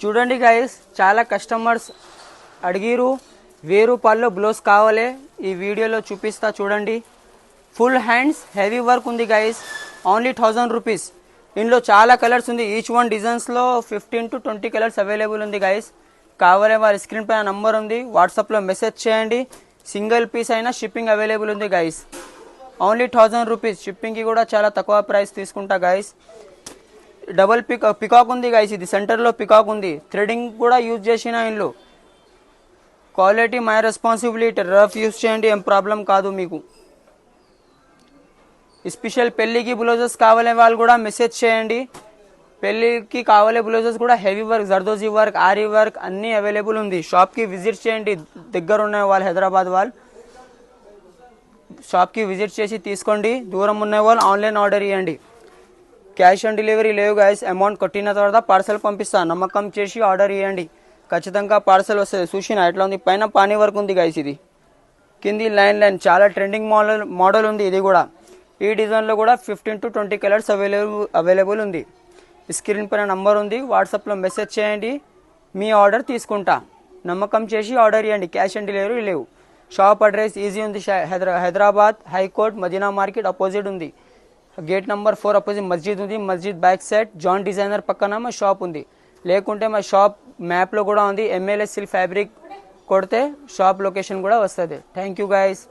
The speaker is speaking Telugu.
చూడండి గైస్, చాలా కస్టమర్స్ అడిగిరు 1000 రూపాయల్లో బ్లౌజ్ కావాలి. ఈ వీడియోలో చూపిస్తా చూడండి. ఫుల్ హ్యాండ్స్ హెవీ వర్క్ ఉంది గైస్, ఓన్లీ 1000 రూపీస్. ఇందులో చాలా కలర్స్ ఉంది. ఈచ్ వన్ డిజైన్స్లో 15 to 20 కలర్స్ అవైలబుల్ ఉంది గైస్. కావాలి వారి స్క్రీన్ పైన నంబర్ ఉంది, వాట్సాప్లో మెసేజ్ చేయండి. సింగిల్ పీస్ అయినా షిప్పింగ్ అవైలబుల్ ఉంది గైస్. Only 1000 rupees. షిప్పింగ్కి కూడా చాలా తక్కువ ప్రైస్ తీసుకుంటా గైస్. డబల్ పికాక్ ఉంది గైస్, ఇది సెంటర్లో పికాక్ ఉంది. థ్రెడింగ్ కూడా యూజ్ చేసిన ఇంట్లో. Quality my responsibility. Rough use చేయండి, ఏం ప్రాబ్లం కాదు మీకు. స్పెషల్ పెళ్ళికి బ్లౌజెస్ కావాలనే వాళ్ళు కూడా మెసేజ్ చేయండి. పెళ్ళికి కావాలే బ్లౌజెస్ కూడా heavy work, zardozi work, ary work అన్నీ అవైలబుల్ ఉంది. షాప్కి విజిట్ చేయండి. దగ్గర ఉన్న వాళ్ళు, హైదరాబాద్ వాళ్ళు షాప్కి విజిట్ చేసి తీసుకోండి. దూరం ఉన్న వాళ్ళు ఆన్లైన్ ఆర్డర్ ఇవ్వండి. క్యాష్ ఆన్ డెలివరీ లేవు గైస్. అమౌంట్ కట్టిన తర్వాత పార్సల్ పంపిస్తాను. నమ్మకం చేసి ఆర్డర్ ఇవ్వండి, ఖచ్చితంగా పార్సల్ వస్తుంది. చూసిన ఎట్లా ఉంది, పైన పానీ వర్క్ ఉంది గైస్. ఇది కింది లైన్ చాలా ట్రెండింగ్ మోడల్ ఉంది. ఇది కూడా ఈ డిజైన్లో కూడా 15 to 20 కలర్స్ అవైలబుల్ ఉంది. స్క్రీన్ పైన నంబర్ ఉంది, వాట్సాప్లో మెసేజ్ చేయండి. మీ ఆర్డర్ తీసుకుంటా. నమ్మకం చేసి ఆర్డర్ ఇవ్వండి. క్యాష్ ఆన్ డెలివరీ లేవు. షాప్ అడ్రస్ ఈజీ ఉంది. Hyderabad high court Madina market opposite ఉంది. గేట్ నెంబర్ 4 అపోజిట్ మస్జిద్ ఉంది. మస్జిద్ బ్యాక్ సైడ్ జాన్ డిజైనర్ పక్కన మా షాప్ ఉంది. లేకుంటే మా షాప్ మ్యాప్లో కూడా ఉంది. MLS సిల్క్ ఫ్యాబ్రిక్ కొడితే షాప్ లొకేషన్ కూడా వస్తుంది. Thank you guys.